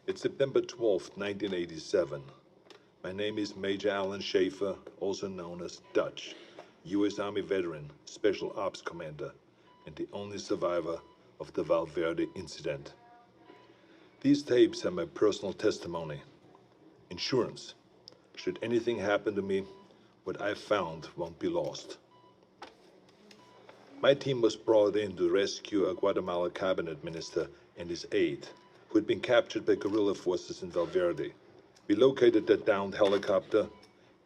It's September 12th, 1987. My name is Major Alan Schaefer, also known as Dutch, U.S. Army veteran, Special Ops Commander, and the only survivor of the Valverde incident. These tapes are my personal testimony. Insurance. Should anything happen to me, what I found won't be lost. My team was brought in to rescue a Guatemala cabinet minister and his aide, who had been captured by guerrilla forces in Valverde. We located the downed helicopter,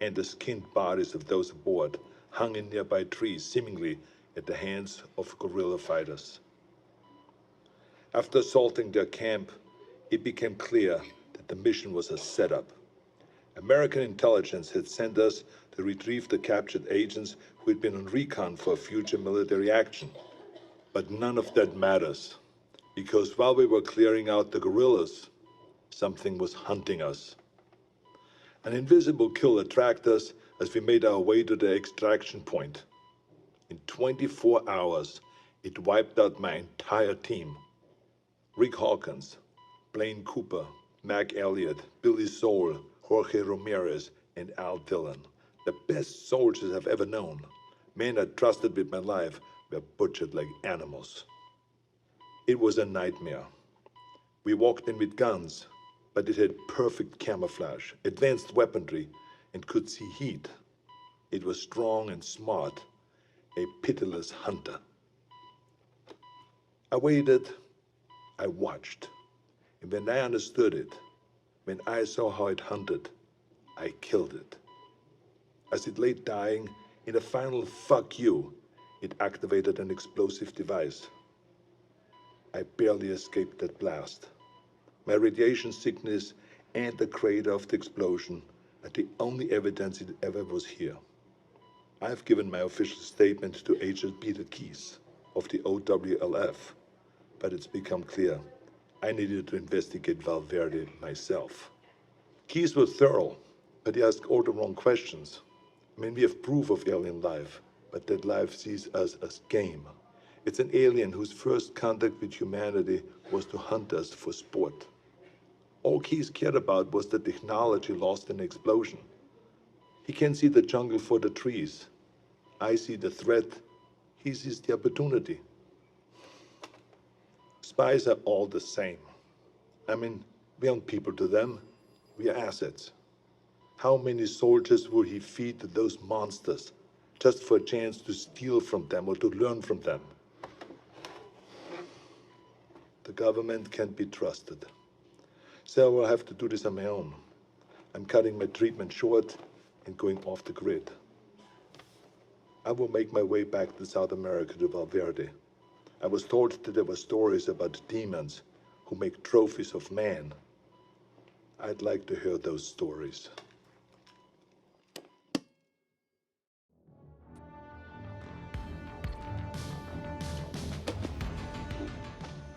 and the skinned bodies of those aboard hung in nearby trees, seemingly at the hands of guerrilla fighters. After assaulting their camp, it became clear that the mission was a setup. American intelligence had sent us to retrieve the captured agents who had been on recon for future military action. But none of that matters, because while we were clearing out the guerrillas, something was hunting us. An invisible killer tracked us as we made our way to the extraction point. In 24 hours, it wiped out my entire team. Rick Hawkins, Blaine Cooper, Mac Elliott, Billy Soul, Jorge Ramirez, and Al Dillon. The best soldiers I've ever known. Men I trusted with my life were butchered like animals. It was a nightmare. We walked in with guns, but it had perfect camouflage, advanced weaponry, and could see heat. It was strong and smart, a pitiless hunter. I waited, I watched, and when I understood it, when I saw how it hunted, I killed it. As it lay dying, in a final fuck you, it activated an explosive device. I barely escaped that blast. My radiation sickness and the crater of the explosion are the only evidence it ever was here. I've given my official statement to Agent Peter Keyes of the OWLF, but it's become clear I needed to investigate Valverde myself. Keyes was thorough, but he asked all the wrong questions. I mean, we have proof of alien life, but that life sees us as game. It's an alien whose first contact with humanity was to hunt us for sport. All Keyes cared about was the technology lost in the explosion. He can see the jungle for the trees. I see the threat. He sees the opportunity. Spies are all the same. I mean, we aren't people to them. We are assets. How many soldiers would he feed to those monsters just for a chance to steal from them or to learn from them? The government can't be trusted. So I will have to do this on my own. I'm cutting my treatment short and going off the grid. I will make my way back to South America to Valverde. I was told that there were stories about demons who make trophies of man. I'd like to hear those stories.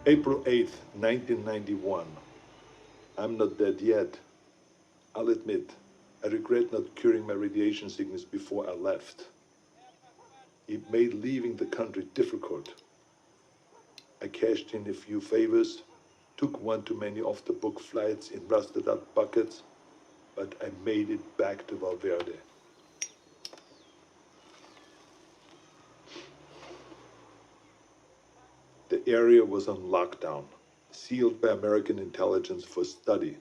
April 8th, 1991. I'm not dead yet. I'll admit, I regret not curing my radiation sickness before I left. It made leaving the country difficult. I cashed in a few favors, took one too many off-the-book flights in rusted-out buckets, but I made it back to Valverde. The area was on lockdown, sealed by American intelligence for study.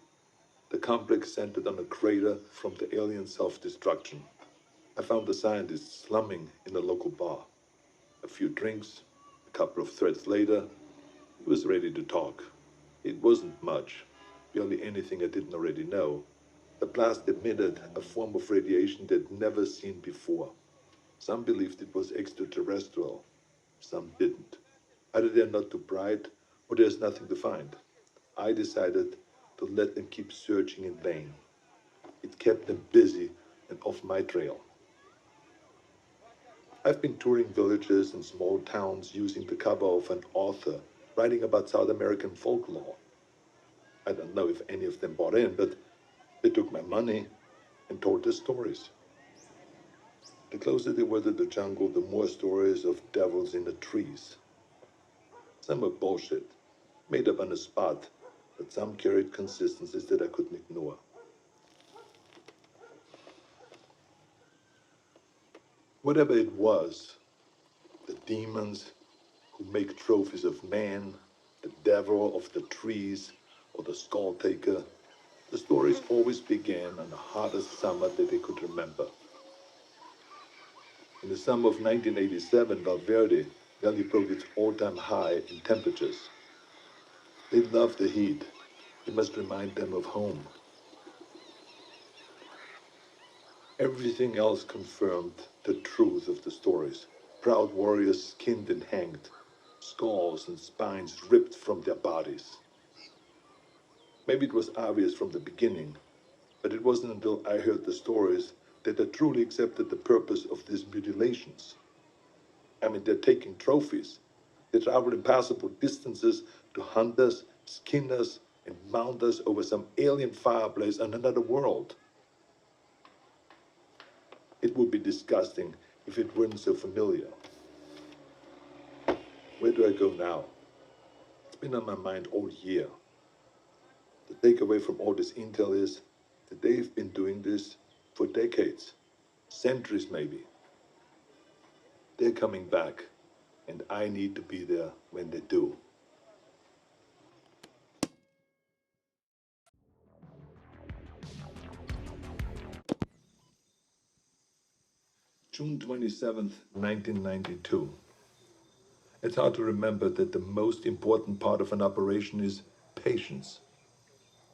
The complex centered on a crater from the alien self-destruction. I found the scientists slumming in a local bar. A few drinks, a couple of threads later, he was ready to talk. It wasn't much, barely anything I didn't already know. The blast emitted a form of radiation they'd never seen before. Some believed it was extraterrestrial, some didn't. Either they're not too bright, or there's nothing to find. I decided to let them keep searching in vain. It kept them busy and off my trail. I've been touring villages and small towns using the cover of an author writing about South American folklore. I don't know if any of them bought in, but they took my money and told their stories. The closer they were to the jungle, the more stories of devils in the trees. Some were bullshit, made up on the spot, but some carried consistencies that I couldn't ignore. Whatever it was, the demons who make trophies of man, the devil of the trees, or the skull taker, the stories always began on the hottest summer that they could remember. In the summer of 1987, Valverde Valley broke its all-time high in temperatures. They love the heat. It must remind them of home. Everything else confirmed the truth of the stories. Proud warriors skinned and hanged, skulls and spines ripped from their bodies. Maybe it was obvious from the beginning, but it wasn't until I heard the stories that I truly accepted the purpose of these mutilations. I mean, they're taking trophies. They travel impassable distances to hunt us, skin us, and mount us over some alien fireplace on another world. It would be disgusting if it weren't so familiar. Where do I go now? It's been on my mind all year. The takeaway from all this intel is that they've been doing this for decades, centuries maybe. They're coming back, and I need to be there when they do. June 27th, 1992. It's hard to remember that the most important part of an operation is patience.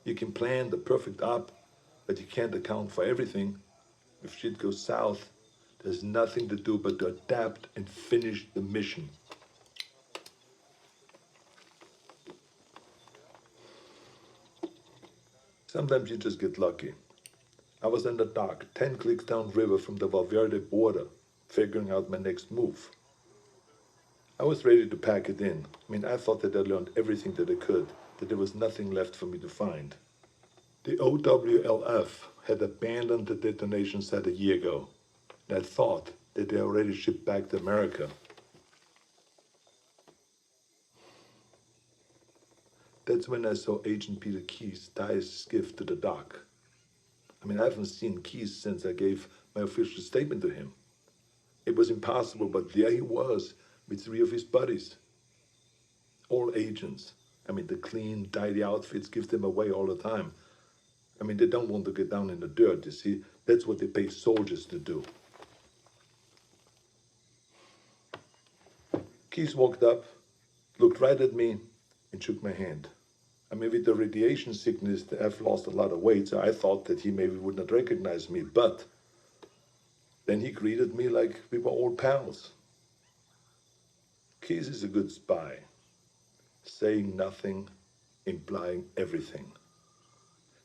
You can plan the perfect op, but you can't account for everything. If shit goes south, there's nothing to do but to adapt and finish the mission. Sometimes you just get lucky. I was in the dock, 10 clicks downriver from the Valverde border, figuring out my next move. I was ready to pack it in. I mean, I thought that I learned everything that I could, that there was nothing left for me to find. The OWLF had abandoned the detonation site a year ago, and I thought that they already shipped back to America. That's when I saw Agent Peter Keyes tie his skiff to the dock. I mean, I haven't seen Keyes since I gave my official statement to him. It was impossible, but there he was with three of his buddies. All agents. I mean, the clean, tidy outfits give them away all the time. I mean, they don't want to get down in the dirt, you see. That's what they pay soldiers to do. Keyes walked up, looked right at me, and shook my hand. I mean, with the radiation sickness, I've lost a lot of weight, so I thought that he maybe would not recognize me. But then he greeted me like we were old pals. Keyes is a good spy, saying nothing, implying everything.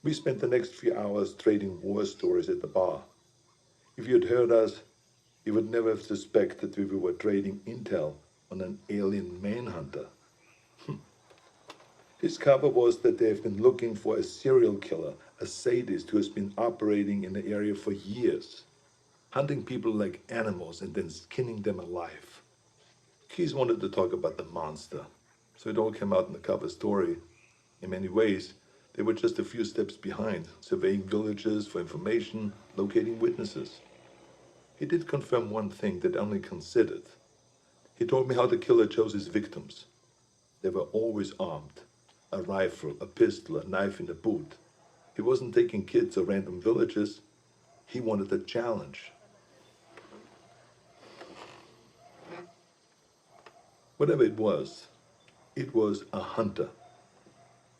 We spent the next few hours trading war stories at the bar. If you had heard us, you would never have suspected we were trading intel on an alien manhunter. His cover was that they have been looking for a serial killer, a sadist who has been operating in the area for years, hunting people like animals and then skinning them alive. Keyes wanted to talk about the monster, so it all came out in the cover story. In many ways, they were just a few steps behind, surveying villages for information, locating witnesses. He did confirm one thing that I only considered. He told me how the killer chose his victims. They were always armed. A rifle, a pistol, a knife in the boot. He wasn't taking kids or random villages. He wanted a challenge. Whatever it was a hunter.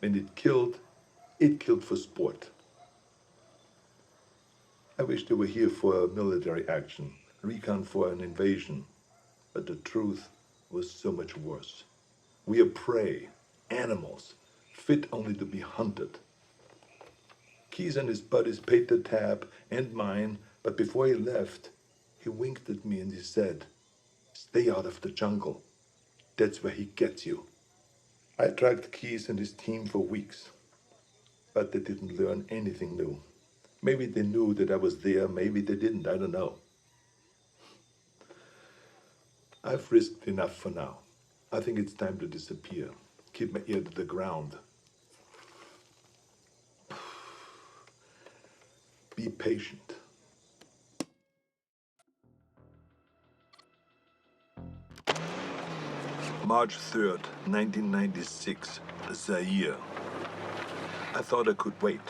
And it killed for sport. I wish they were here for a military action, recon for an invasion. But the truth was so much worse. We are prey, animals, fit only to be hunted. Keyes and his buddies paid the tab and mine, but before he left, he winked at me and he said, "Stay out of the jungle. That's where he gets you." I tracked Keyes and his team for weeks, but they didn't learn anything new. Maybe they knew that I was there, maybe they didn't, I don't know. I've risked enough for now. I think it's time to disappear. Keep my ear to the ground. Be patient. March 3rd, 1996, Zaire. I thought I could wait.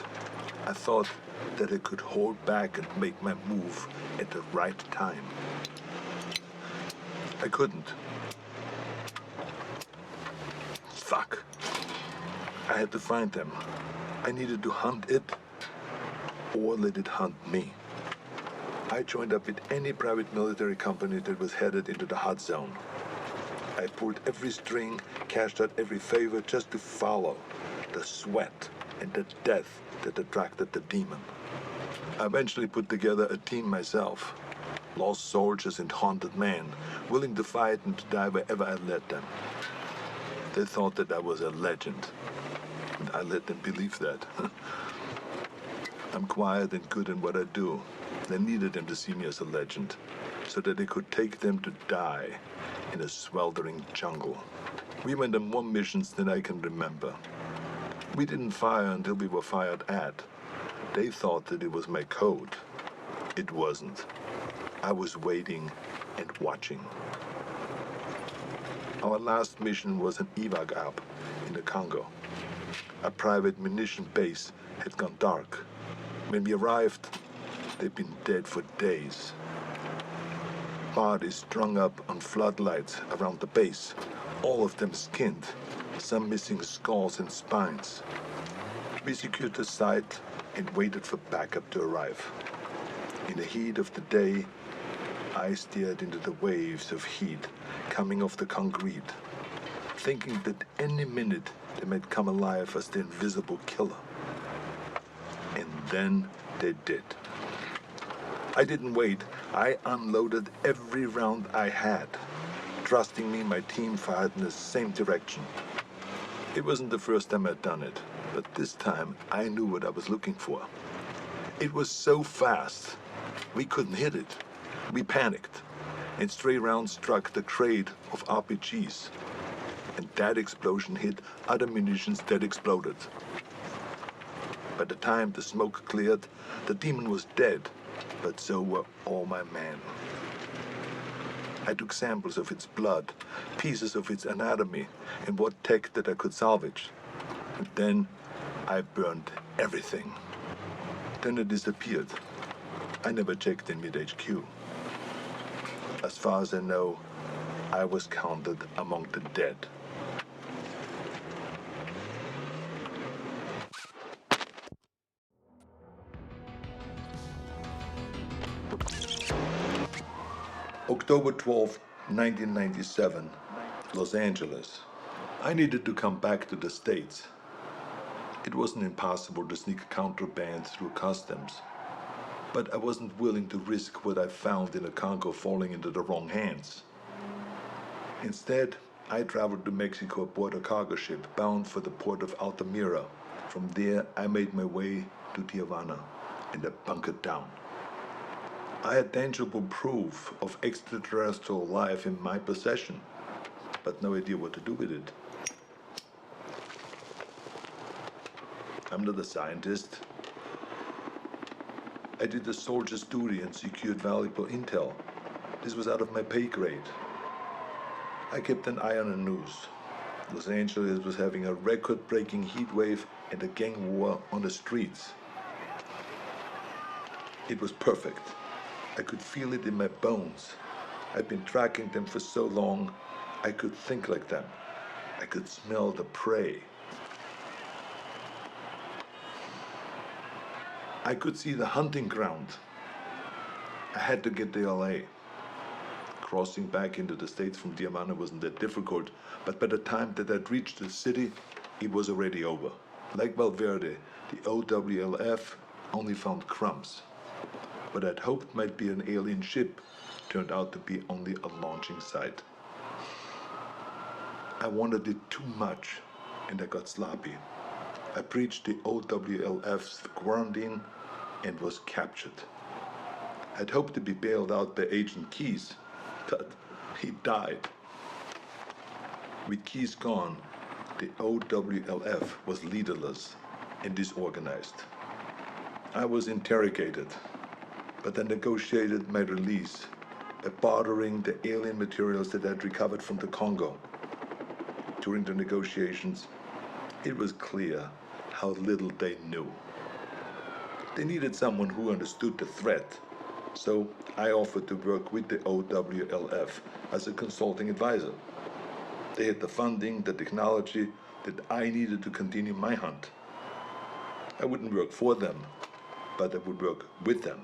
I thought that I could hold back and make my move at the right time. I couldn't. Fuck. I had to find them. I needed to hunt it or let it hunt me. I joined up with any private military company that was headed into the hot zone. I pulled every string, cashed out every favor just to follow the sweat and the death that attracted the demon. I eventually put together a team myself. Lost soldiers and haunted men, willing to fight and to die wherever I led them. They thought that I was a legend, and I let them believe that. I'm quiet and good in what I do. They needed them to see me as a legend, so that they could take them to die in a sweltering jungle. We went on more missions than I can remember. We didn't fire until we were fired at. They thought that it was my code. It wasn't. I was waiting and watching. Our last mission was an evac up in the Congo. A private munition base had gone dark. When we arrived, they'd been dead for days. Bodies strung up on floodlights around the base, all of them skinned, some missing skulls and spines. We secured the site and waited for backup to arrive. In the heat of the day, I stared into the waves of heat coming off the concrete, thinking that any minute they might come alive as the invisible killer. And then they did. I didn't wait. I unloaded every round I had. Trusting me, my team fired in the same direction. It wasn't the first time I'd done it, but this time I knew what I was looking for. It was so fast, we couldn't hit it. We panicked, and stray rounds struck the crate of RPGs. And that explosion hit other munitions that exploded. By the time the smoke cleared, the demon was dead, but so were all my men. I took samples of its blood, pieces of its anatomy, and what tech that I could salvage. And then I burned everything. Then it disappeared. I never checked in with HQ. As far as I know, I was counted among the dead. October 12, 1997, Los Angeles. I needed to come back to the States. It wasn't impossible to sneak contraband through customs, but I wasn't willing to risk what I found in the Congo falling into the wrong hands. Instead, I traveled to Mexico aboard a cargo ship bound for the port of Altamira. From there, I made my way to Tijuana, and I bunkered down. I had tangible proof of extraterrestrial life in my possession, but no idea what to do with it. I'm not a scientist. I did a soldier's duty and secured valuable intel. This was out of my pay grade. I kept an eye on the news. Los Angeles was having a record-breaking heat wave and a gang war on the streets. It was perfect. I could feel it in my bones. I'd been tracking them for so long, I could think like them. I could smell the prey. I could see the hunting ground. I had to get to LA. Crossing back into the States from Tijuana wasn't that difficult, but by the time that I'd reached the city, it was already over. Like Valverde, the OWLF only found crumbs. What I'd hoped might be an alien ship turned out to be only a launching site. I wanted it too much, and I got sloppy. I breached the OWLF's quarantine and was captured. I'd hoped to be bailed out by Agent Keys, but he died. With Keys gone, the OWLF was leaderless and disorganized. I was interrogated, but I negotiated my release by bartering the alien materials that I'd recovered from the Congo. During the negotiations, it was clear how little they knew. They needed someone who understood the threat, so I offered to work with the OWLF as a consulting advisor. They had the funding, the technology that I needed to continue my hunt. I wouldn't work for them, but I would work with them.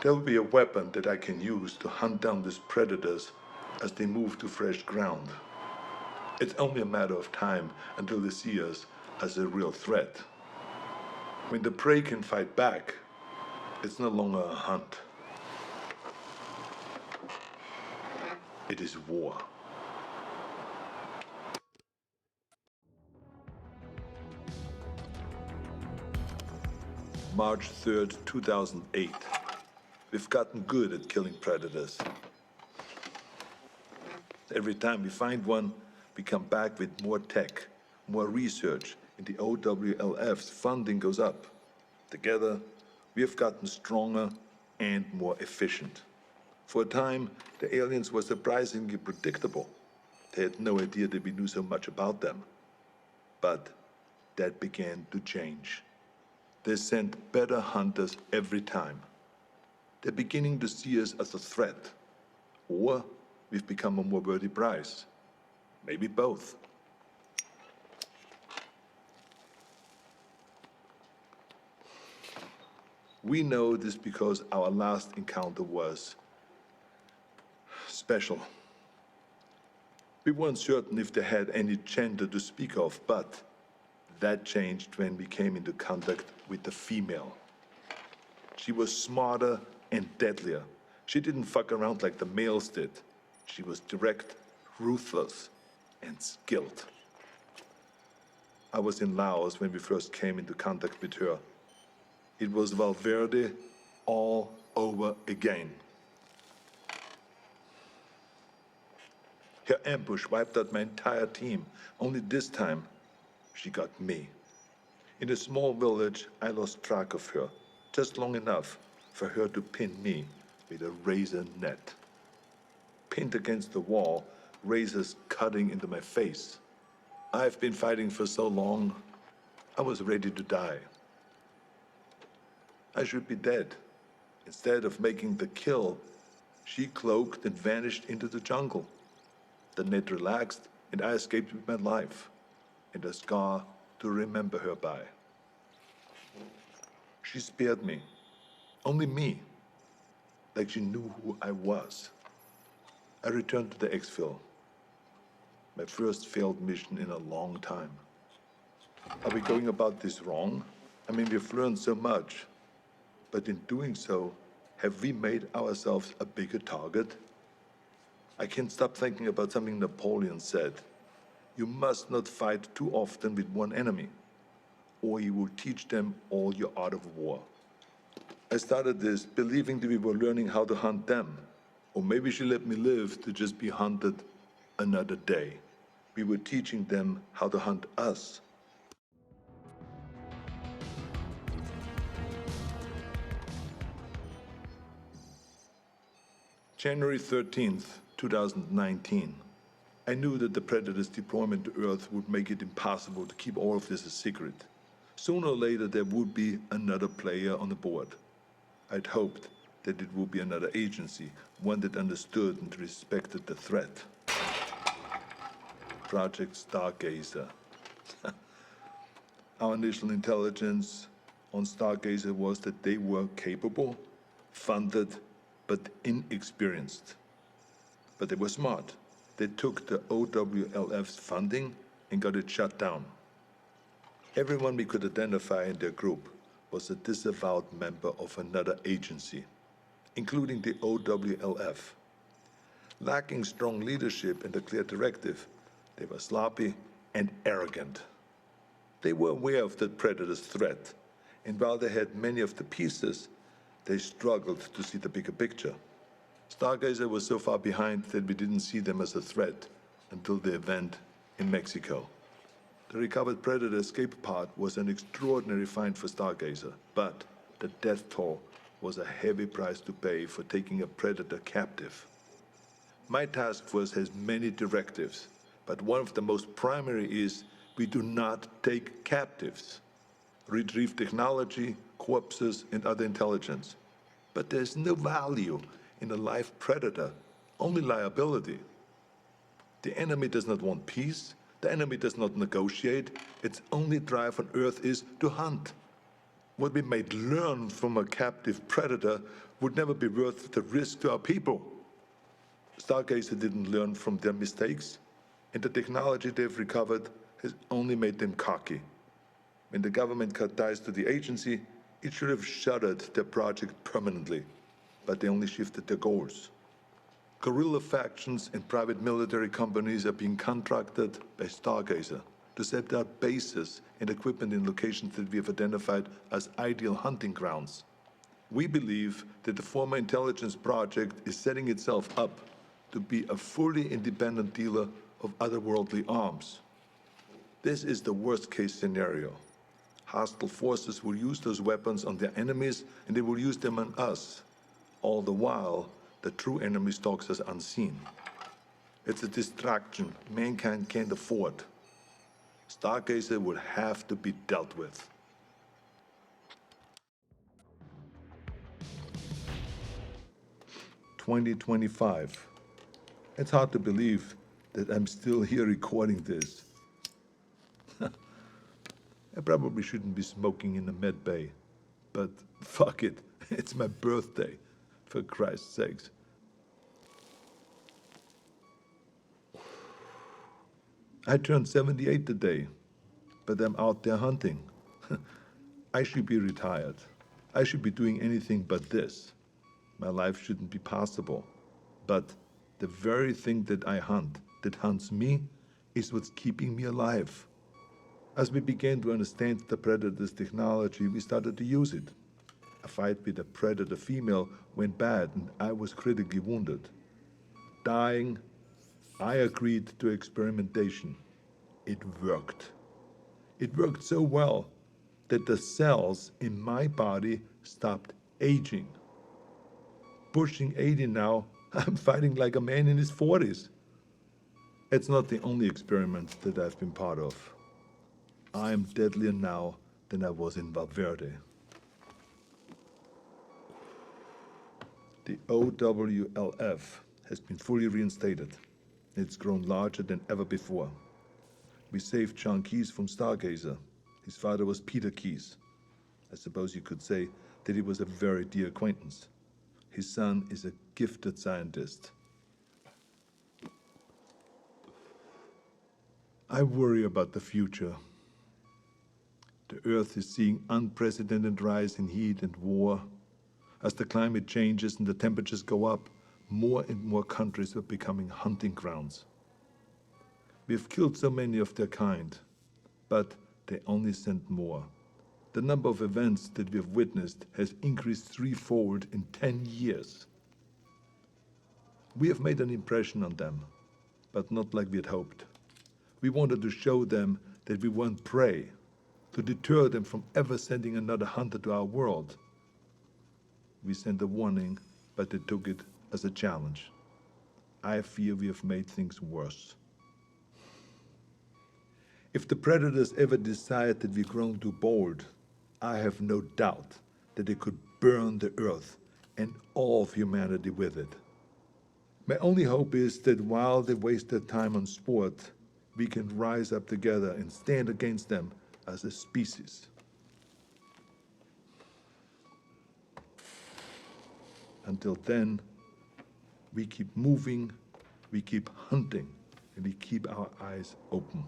There will be a weapon that I can use to hunt down these predators as they move to fresh ground. It's only a matter of time until they see us as a real threat. When the prey can fight back, it's no longer a hunt. It is war. March 3rd, 2008. We've gotten good at killing predators. Every time we find one, we come back with more tech, more research, and the OWLF's funding goes up. Together, we have gotten stronger and more efficient. For a time, the aliens were surprisingly predictable. They had no idea that we knew so much about them. But that began to change. They sent better hunters every time. They're beginning to see us as a threat. Or we've become a more worthy prize. Maybe both. We know this because our last encounter was special. We weren't certain if they had any gender to speak of, but that changed when we came into contact with the female. She was smarter and deadlier. She didn't fuck around like the males did. She was direct, ruthless, and skilled. I was in Laos when we first came into contact with her. It was Valverde all over again. Her ambush wiped out my entire team. Only this time, she got me. In a small village, I lost track of her, just long enough for her to pin me with a razor net. Pinned against the wall, razors cutting into my face. I've been fighting for so long, I was ready to die. I should be dead. Instead of making the kill, she cloaked and vanished into the jungle. The net relaxed, and I escaped with my life, and a scar to remember her by. She spared me, only me, like she knew who I was. I returned to the exfil, my first failed mission in a long time. Are we going about this wrong? I mean, we've learned so much, but in doing so, have we made ourselves a bigger target? I can't stop thinking about something Napoleon said. You must not fight too often with one enemy, or you will teach them all your art of war. I started this believing that we were learning how to hunt them, or maybe she let me live to just be hunted another day. We were teaching them how to hunt us. January 13th, 2019. I knew that the Predator's deployment to Earth would make it impossible to keep all of this a secret. Sooner or later, there would be another player on the board. I'd hoped that it would be another agency, one that understood and respected the threat. Project Stargazer. Our initial intelligence on Stargazer was that they were capable, funded, but inexperienced. But they were smart. They took the OWLF's funding and got it shut down. Everyone we could identify in their group was a disavowed member of another agency, including the OWLF. Lacking strong leadership and a clear directive, they were sloppy and arrogant. They were aware of the Predator's threat, and while they had many of the pieces, they struggled to see the bigger picture. Stargazer was so far behind that we didn't see them as a threat until the event in Mexico. The recovered Predator escape pod was an extraordinary find for Stargazer, but the death toll was a heavy price to pay for taking a Predator captive. My task force has many directives, but one of the most primary is we do not take captives. Retrieve technology, corpses, and other intelligence. But there's no value in a live Predator, only liability. The enemy does not want peace. The enemy does not negotiate. Its only drive on Earth is to hunt. What we might learn from a captive Predator would never be worth the risk to our people. Stargazer didn't learn from their mistakes, and the technology they've recovered has only made them cocky. When the government cut ties to the agency, it should have shuttered their project permanently, but they only shifted their goals. Guerrilla factions and private military companies are being contracted by Stargazer to set up bases and equipment in locations that we have identified as ideal hunting grounds. We believe that the former intelligence project is setting itself up to be a fully independent dealer of otherworldly arms. This is the worst-case scenario. Hostile forces will use those weapons on their enemies, and they will use them on us. All the while, the true enemy stalks us unseen. It's a distraction mankind can't afford. Stargazer will have to be dealt with. "2025. It's hard to believe that I'm still here recording this. I probably shouldn't be smoking in the med bay, but fuck it, it's my birthday, for Christ's sakes. I turned 78 today, but I'm out there hunting. I should be retired. I should be doing anything but this. My life shouldn't be possible. But the very thing that I hunt, that hunts me, is what's keeping me alive. As we began to understand the Predator's technology, we started to use it. A fight with a Predator female went bad and I was critically wounded. Dying, I agreed to experimentation. It worked. It worked so well that the cells in my body stopped aging. Pushing 80 now, I'm fighting like a man in his 40s. It's not the only experiment that I've been part of. I am deadlier now than I was in Valverde. The OWLF has been fully reinstated. It's grown larger than ever before. We saved John Keyes from Stargazer. His father was Peter Keyes. I suppose you could say that he was a very dear acquaintance. His son is a gifted scientist. I worry about the future. The Earth is seeing unprecedented rise in heat and war. As the climate changes and the temperatures go up, more and more countries are becoming hunting grounds. We've killed so many of their kind, but they only send more. The number of events that we have witnessed has increased threefold in 10 years. We have made an impression on them, but not like we had hoped. We wanted to show them that we weren't prey, to deter them from ever sending another hunter to our world. We sent a warning, but they took it as a challenge. I fear we have made things worse. If the predators ever decide that we've grown too bold, I have no doubt that they could burn the earth and all of humanity with it. My only hope is that while they waste their time on sport, we can rise up together and stand against them as a species. Until then, we keep moving, we keep hunting, and we keep our eyes open.